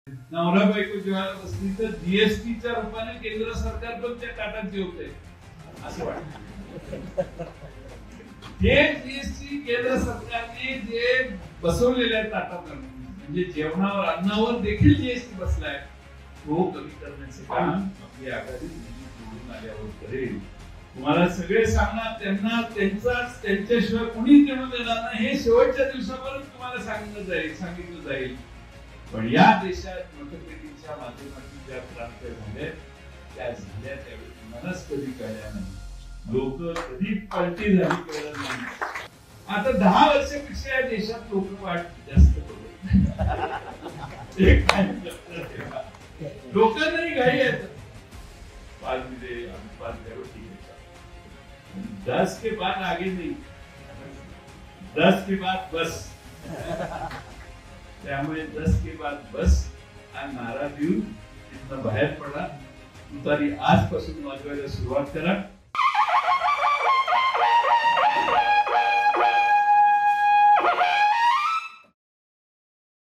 नवरा बायको जेव्हा बसली तर जीएसटीच्या रूपाने केंद्र सरकार पण त्या ताटात जेवतंय असं वाटतं. हे जीएसटी केंद्र सरकारने जे बसवलेल्या ताटात म्हणजे जेवणावर अन्नावर देखील जीएसटी बसलाय तो कमी करण्याचे काम आपली आघाडी निवडून आल्यावर करेल. तुम्हाला सगळे सांगणार त्यांना त्यांच्याशिवाय कुणी निवडून देणार नाही हे शेवटच्या दिवसापर्यंत तुम्हाला सांगितलं जाईल. पण या देशात मतपेटीच्या माध्यमातून ज्या क्रांती झाल्या त्यावेळी तुम्हालाच कधी कळल्या नाही. लोक कधी पलटी झाली कळलं नाही. आता 10 वर्षापेक्षा या देशात लोक वाट जास्त लोक नाही घाई आहेत. 5 दिले आम्ही 5 द्यावं ठीक आहे. 10 के बाद आगे नहीं, 10 के बाद बस. त्यामुळे 10 के बाद बस हा नारा देऊन तिथनं बाहेर पडा. तुतारी आजपासून वाजवायला सुरुवात करा.